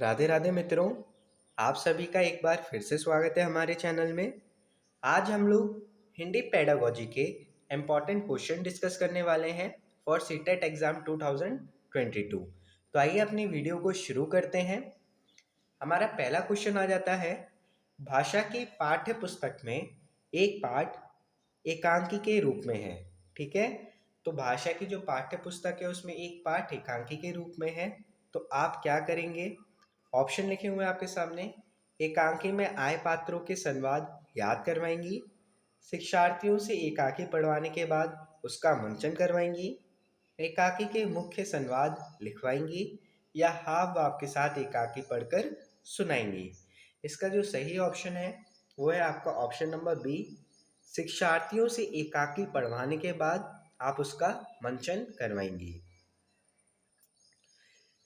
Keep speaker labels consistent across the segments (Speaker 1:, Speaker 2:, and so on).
Speaker 1: राधे राधे मित्रों। आप सभी का एक बार फिर से स्वागत है हमारे चैनल में। आज हम लोग हिंदी पेडागोजी के इम्पॉर्टेंट क्वेश्चन डिस्कस करने वाले हैं फॉर सीटेट एग्जाम 2022। तो आइए अपनी वीडियो को शुरू करते हैं। हमारा पहला क्वेश्चन आ जाता है, भाषा की पाठ्य पुस्तक में एक पाठ एकांकी के रूप में है। ठीक है, तो भाषा की जो पाठ्य पुस्तक है उसमें एक पाठ एकांकी के रूप में है। तो आप क्या करेंगे, ऑप्शन लिखे हुए हैं आपके सामने। एकांकी में आए पात्रों के संवाद याद करवाएंगी, शिक्षार्थियों से एकाकी पढ़वाने के बाद उसका मंचन करवाएंगी, एकाकी के मुख्य संवाद लिखवाएंगी या हाव भाव के साथ एकाकी पढ़कर सुनाएंगी। इसका जो सही ऑप्शन है वो है आपका ऑप्शन नंबर बी। शिक्षार्थियों से एकाकी पढ़वाने के बाद आप उसका मंचन करवाएंगी।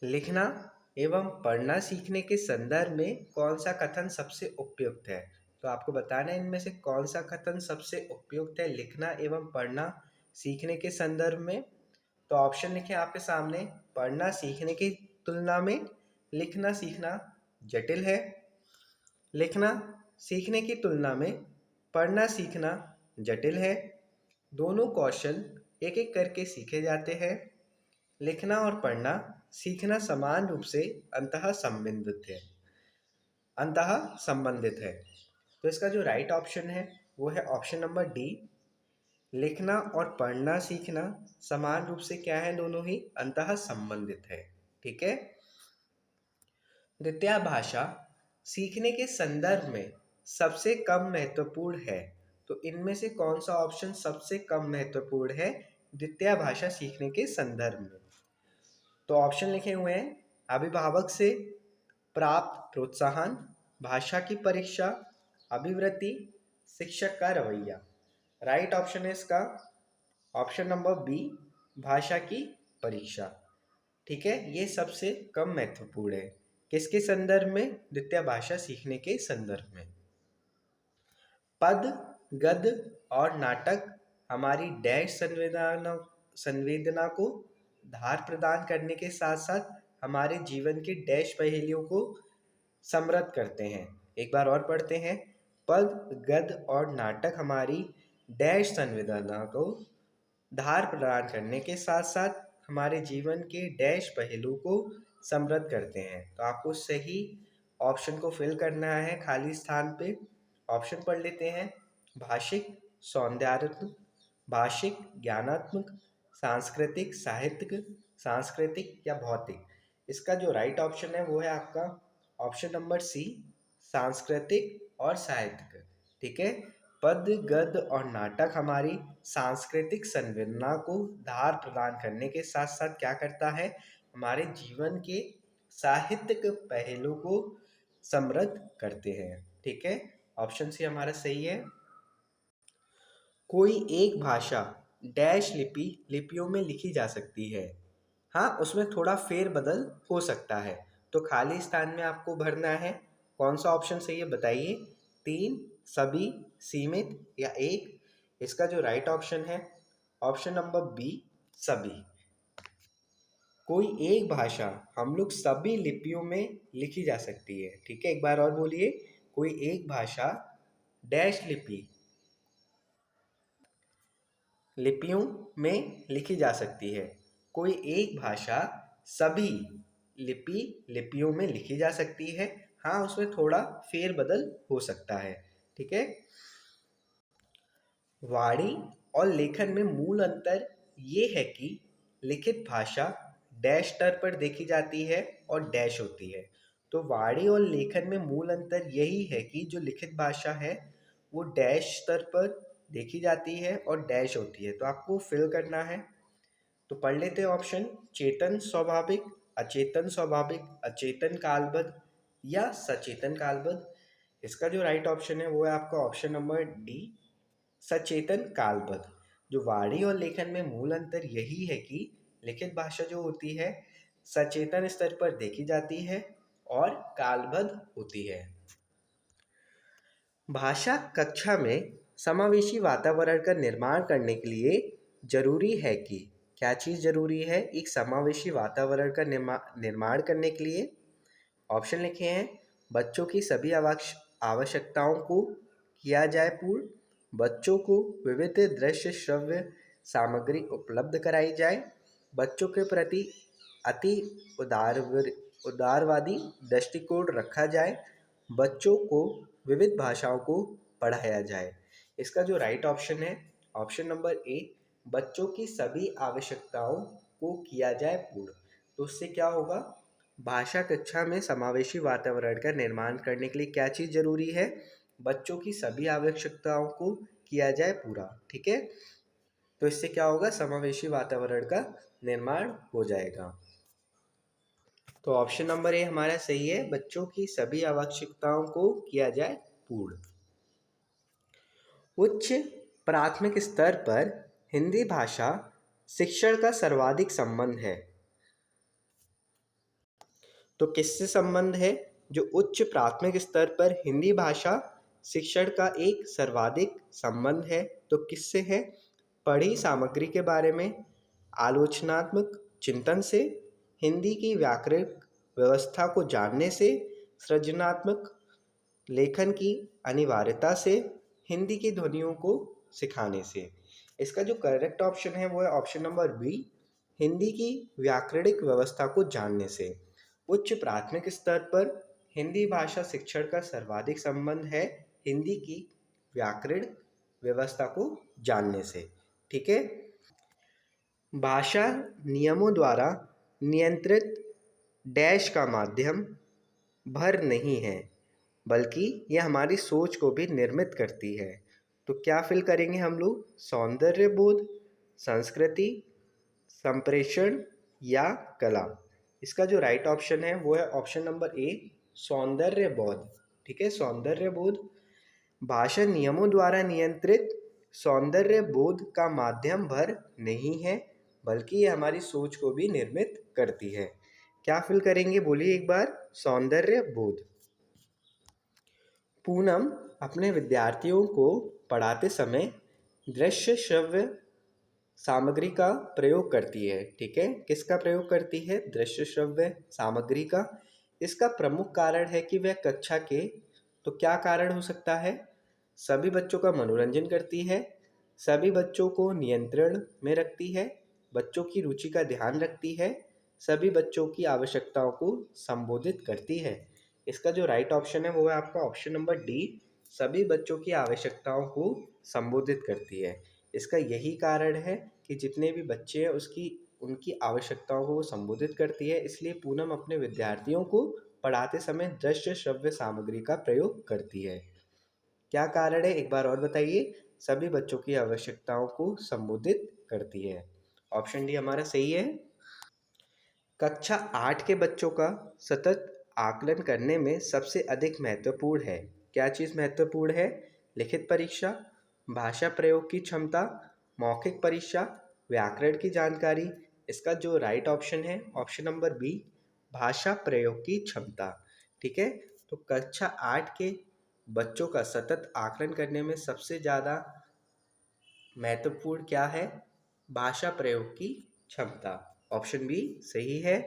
Speaker 1: लिखना एवं पढ़ना सीखने के संदर्भ में कौन सा कथन सबसे उपयुक्त है। तो आपको बताना है इनमें से कौन सा कथन सबसे उपयुक्त है लिखना एवं पढ़ना सीखने के संदर्भ में। तो ऑप्शन लिखे आपके सामने। पढ़ना सीखने की तुलना में लिखना सीखना जटिल है। लिखना सीखने की तुलना में पढ़ना सीखना जटिल है। दोनों कौशल एक एक करके सीखे जाते हैं। लिखना और पढ़ना सीखना समान रूप से अंतः संबंधित है। तो इसका जो राइट ऑप्शन है वो है ऑप्शन नंबर डी। लिखना और पढ़ना सीखना समान रूप से क्या है, दोनों ही अंतः संबंधित है। ठीक है। द्वितीय भाषा सीखने के संदर्भ में सबसे कम महत्वपूर्ण है। तो इनमें से कौन सा ऑप्शन सबसे कम महत्वपूर्ण है द्वितीय भाषा सीखने के संदर्भ में। तो ऑप्शन लिखे हुए हैं, अभिभावक से प्राप्त प्रोत्साहन, भाषा की परीक्षा, अभिवृत्ति, शिक्षक का रवैया। राइट ऑप्शन है इसका ऑप्शन नंबर बी, भाषा की परीक्षा। ठीक है, ये सबसे कम महत्वपूर्ण है किसके संदर्भ में, द्वितीय भाषा सीखने के संदर्भ में। पद, गद्य और नाटक हमारी डैश संवेदना को धार प्रदान करने के साथ साथ हमारे जीवन के डैश पहेलियों को समृद्ध करते हैं। एक बार और पढ़ते हैं। पद, गद्य और नाटक हमारी डैश संवेदना को धार प्रदान करने के साथ साथ हमारे जीवन के डैश पहलू को समृद्ध करते हैं। तो आपको सही ऑप्शन को फिल करना है खाली स्थान पे। ऑप्शन पढ़ लेते हैं। भाषिक, सौंदर्यात्मक, भाषिक, ज्ञानात्मक, सांस्कृतिक, साहित्यिक, सांस्कृतिक या भौतिक। इसका जो राइट ऑप्शन है वो है आपका ऑप्शन नंबर सी, सांस्कृतिक और साहित्यिक। ठीक है, पद्य, गद्य और नाटक हमारी सांस्कृतिक संवेदना को धार प्रदान करने के साथ साथ क्या करता है, हमारे जीवन के साहित्यिक पहलू को समृद्ध करते हैं। ठीक है, ऑप्शन सी हमारा सही है। कोई एक भाषा डैश लिपियों में लिखी जा सकती है। हाँ, उसमें थोड़ा फेरबदल हो सकता है। तो खाली स्थान में आपको भरना है। कौन सा ऑप्शन सही है बताइए, 3, सभी, सीमित या एक। इसका जो राइट ऑप्शन है ऑप्शन नंबर बी, सभी। कोई एक भाषा हम लोग सभी लिपियों में लिखी जा सकती है। ठीक है, एक बार और बोलिए। कोई एक भाषा डैश लिपियों में लिखी जा सकती है। कोई एक भाषा सभी लिपियों में लिखी जा सकती है। हाँ, उसमें थोड़ा फेरबदल हो सकता है। ठीक है। वाणी और लेखन में मूल अंतर ये है कि लिखित भाषा डैश स्तर पर देखी जाती है और डैश होती है। तो वाणी और लेखन में मूल अंतर यही है कि जो लिखित भाषा है वो डैश स्तर पर देखी जाती है और डैश होती है। तो आपको फिल करना है। तो पढ़ लेते हैं ऑप्शन। चेतन स्वाभाविक, अचेतन स्वाभाविक, अचेतन कालबद्ध या सचेतन कालबद्ध। इसका जो राइट ऑप्शन है वो है आपका ऑप्शन नंबर डी, सचेतन कालबद्ध। जो वाणी और लेखन में मूल अंतर यही है कि लिखित भाषा जो होती है सचेतन स्तर पर देखी जाती है और कालबद्ध होती है। भाषा कक्षा में समावेशी वातावरण का निर्माण करने के लिए जरूरी है कि क्या चीज़ जरूरी है, एक समावेशी वातावरण का निर्माण करने के लिए ऑप्शन लिखे हैं, बच्चों की सभी आवश्यकताओं को किया जाए पूर्ण, बच्चों को विविध दृश्य श्रव्य सामग्री उपलब्ध कराई जाए, बच्चों के प्रति अति उदारवादी दृष्टिकोण रखा जाए, बच्चों को विविध भाषाओं को पढ़ाया जाए। इसका जो राइट ऑप्शन है, ऑप्शन नंबर ए, बच्चों की सभी आवश्यकताओं को किया जाए पूर्ण। तो उससे क्या होगा, भाषा कक्षा में समावेशी वातावरण का निर्माण करने के लिए क्या चीज़ जरूरी है, बच्चों की सभी आवश्यकताओं को किया जाए पूरा। ठीक है, तो इससे क्या होगा, समावेशी वातावरण का निर्माण हो जाएगा। तो ऑप्शन नंबर ए हमारा सही है, बच्चों की सभी आवश्यकताओं को किया जाए पूर्ण। उच्च प्राथमिक स्तर पर हिंदी भाषा शिक्षण का सर्वाधिक संबंध है। तो किससे संबंध है, जो उच्च प्राथमिक स्तर पर हिंदी भाषा शिक्षण का एक सर्वाधिक संबंध है, तो किससे है, पढ़ी सामग्री के बारे में, आलोचनात्मक चिंतन से, हिंदी की व्याकरणिक व्यवस्था को जानने से, सृजनात्मक लेखन की अनिवार्यता से, हिंदी की ध्वनियों को सिखाने से। इसका जो करेक्ट ऑप्शन है वो है ऑप्शन नंबर बी, हिंदी की व्याकरणिक व्यवस्था को जानने से। उच्च प्राथमिक स्तर पर हिंदी भाषा शिक्षण का सर्वाधिक संबंध है हिंदी की व्याकरण व्यवस्था को जानने से। ठीक है, भाषा नियमों द्वारा नियंत्रित डैश का माध्यम भर नहीं है, बल्कि यह हमारी सोच को भी निर्मित करती है। तो क्या फिल करेंगे हम लोग, सौंदर्य बोध, संस्कृति, संप्रेषण या कला। इसका जो राइट ऑप्शन है वो है ऑप्शन नंबर ए, सौंदर्य बोध। ठीक है, सौंदर्य बोध भाषा नियमों द्वारा नियंत्रित सौंदर्य बोध का माध्यम भर नहीं है, बल्कि ये हमारी सोच को भी निर्मित करती है। क्या फिल करेंगे, बोलिए एक बार, सौंदर्य बोध। पूनम अपने विद्यार्थियों को पढ़ाते समय दृश्य श्रव्य सामग्री का प्रयोग करती है। ठीक है, किसका प्रयोग करती है, दृश्य श्रव्य सामग्री का। इसका प्रमुख कारण है कि वह कक्षा के, तो क्या कारण हो सकता है, सभी बच्चों का मनोरंजन करती है, सभी बच्चों को नियंत्रण में रखती है, बच्चों की रुचि का ध्यान रखती है, सभी बच्चों की आवश्यकताओं को संबोधित करती है। इसका जो राइट ऑप्शन है वो है आपका ऑप्शन नंबर डी, सभी बच्चों की आवश्यकताओं को संबोधित करती है। इसका यही कारण है कि जितने भी बच्चे हैं उसकी उनकी आवश्यकताओं को वो संबोधित करती है, इसलिए पूनम अपने विद्यार्थियों को पढ़ाते समय दृश्य श्रव्य सामग्री का प्रयोग करती है। क्या कारण है, एक बार और बताइए, सभी बच्चों की आवश्यकताओं को संबोधित करती है। ऑप्शन डी हमारा सही है। कक्षा 8 के बच्चों का सतत आकलन करने में सबसे अधिक महत्वपूर्ण है, क्या चीज़ महत्वपूर्ण है, लिखित परीक्षा, भाषा प्रयोग की क्षमता, मौखिक परीक्षा, व्याकरण की जानकारी। इसका जो राइट ऑप्शन है ऑप्शन नंबर बी, भाषा प्रयोग की क्षमता। ठीक है, तो कक्षा 8 के बच्चों का सतत आकलन करने में सबसे ज़्यादा महत्वपूर्ण क्या है, भाषा प्रयोग की क्षमता। ऑप्शन बी सही है।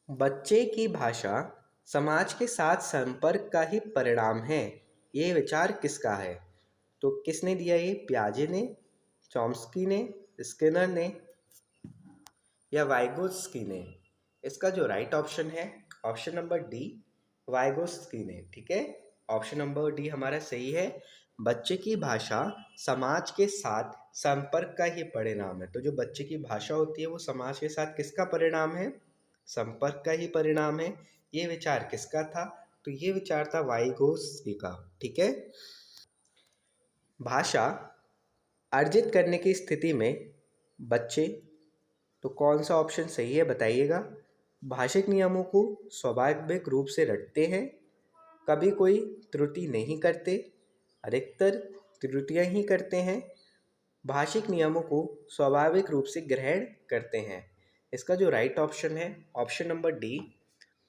Speaker 1: बच्चे की भाषा समाज के साथ संपर्क का ही परिणाम है, ये विचार किसका है। तो किसने दिया ये, पियाजे ने, चॉम्स्की ने, स्किनर ने या वाइगोत्स्की ने। इसका जो राइट ऑप्शन है ऑप्शन नंबर डी, वाइगोत्स्की ने। ठीक है, ऑप्शन नंबर डी हमारा सही है, बच्चे की भाषा समाज के साथ संपर्क का ही परिणाम है। तो जो बच्चे की भाषा होती है वो समाज के साथ किसका परिणाम है, संपर्क का ही परिणाम है। ये विचार किसका था, तो ये विचार था वाइगोत्स्की का। ठीक है, भाषा अर्जित करने की स्थिति में बच्चे, तो कौन सा ऑप्शन सही है बताइएगा, भाषिक नियमों को स्वाभाविक रूप से रटते हैं, कभी कोई त्रुटि नहीं करते, अधिकतर त्रुटियां ही करते हैं, भाषिक नियमों को स्वाभाविक रूप से ग्रहण करते हैं। इसका जो राइट ऑप्शन है ऑप्शन नंबर डी,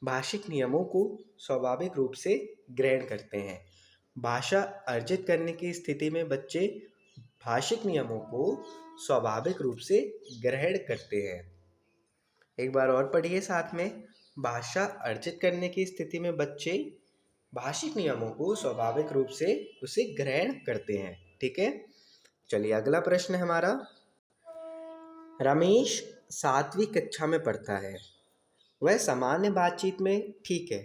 Speaker 1: भाषिक नियमों को स्वाभाविक रूप से ग्रहण करते हैं। भाषा अर्जित करने की स्थिति में बच्चे भाषिक नियमों को स्वाभाविक रूप से ग्रहण करते हैं। एक बार और पढ़िए साथ में, भाषा अर्जित करने की स्थिति में बच्चे भाषिक नियमों को स्वाभाविक रूप से उसे ग्रहण करते हैं। ठीक है, चलिए अगला प्रश्न है हमारा। रमेश 7वीं कक्षा में पढ़ता है। वह सामान्य बातचीत में ठीक है,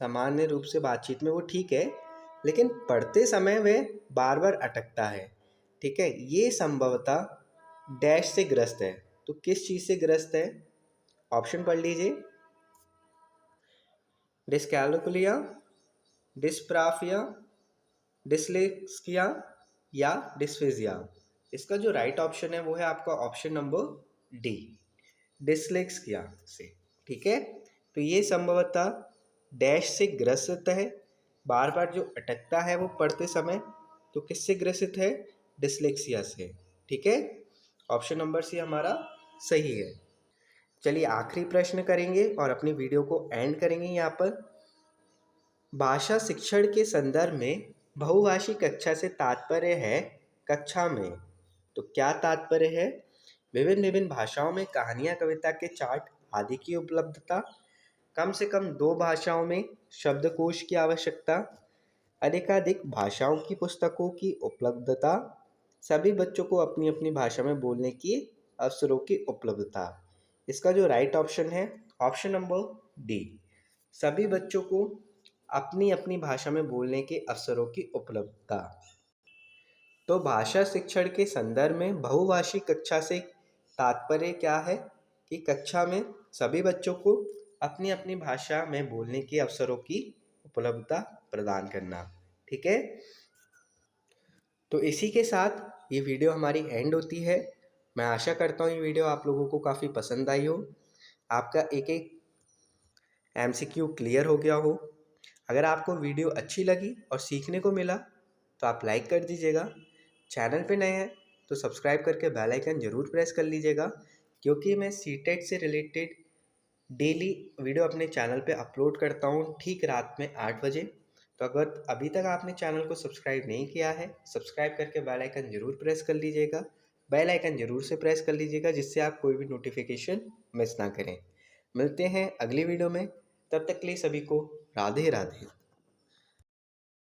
Speaker 1: सामान्य रूप से बातचीत में वो ठीक है, लेकिन पढ़ते समय वह बार बार अटकता है। ठीक है, ये संभवतः डैश से ग्रस्त है। तो किस चीज़ से ग्रस्त है? ऑप्शन पढ़ लीजिए। डिस्कैल्कुलिया, डिस्प्राफिया, डिसलेक्सिया या डिस्फेजिया। इसका जो राइट ऑप्शन है वो है आपका ऑप्शन नंबर डी, डिसलेक्सिया से। ठीक है, तो ये संभवतः डैश से ग्रसित है, बार बार जो अटकता है वो पढ़ते समय, तो किससे ग्रसित है? डिसलेक्सिया से। ठीक है, ऑप्शन नंबर सी हमारा सही है। चलिए आखिरी प्रश्न करेंगे और अपनी वीडियो को एंड करेंगे यहाँ पर। भाषा शिक्षण के संदर्भ में बहुभाषी कक्षा से तात्पर्य है कक्षा में। तो क्या तात्पर्य है? विभिन्न विभिन्न भाषाओं में कहानियाँ, कविता के चार्ट आदि की उपलब्धता, कम से कम 2 भाषाओं में शब्दकोश की आवश्यकता, अधिकाधिक भाषाओं की पुस्तकों की उपलब्धता, सभी बच्चों को अपनी अपनी भाषा में बोलने की अवसरों की उपलब्धता। इसका जो राइट ऑप्शन है ऑप्शन नंबर डी, सभी बच्चों को अपनी अपनी भाषा में बोलने के अवसरों की उपलब्धता। तो भाषा शिक्षण के संदर्भ में बहुभाषी कक्षा से तात्पर्य क्या है? कि कक्षा में सभी बच्चों को अपनी अपनी भाषा में बोलने के अवसरों की उपलब्धता प्रदान करना। ठीक है, तो इसी के साथ ये वीडियो हमारी एंड होती है। मैं आशा करता हूँ ये वीडियो आप लोगों को काफ़ी पसंद आई हो, आपका एक एक MCQ क्लियर हो गया हो। अगर आपको वीडियो अच्छी लगी और सीखने को मिला तो आप लाइक कर दीजिएगा। चैनल पे नए हैं तो सब्सक्राइब करके बेल आइकन ज़रूर प्रेस कर लीजिएगा, क्योंकि मैं सीटेट से रिलेटेड डेली वीडियो अपने चैनल पे अपलोड करता हूँ ठीक रात में 8 बजे। तो अगर अभी तक आपने चैनल को सब्सक्राइब नहीं किया है, सब्सक्राइब करके बेल आइकन ज़रूर प्रेस कर लीजिएगा। बेल आइकन ज़रूर से प्रेस कर लीजिएगा, जिससे आप कोई भी नोटिफिकेशन मिस ना करें। मिलते हैं अगली वीडियो में, तब तक के लिए सभी को राधे राधे।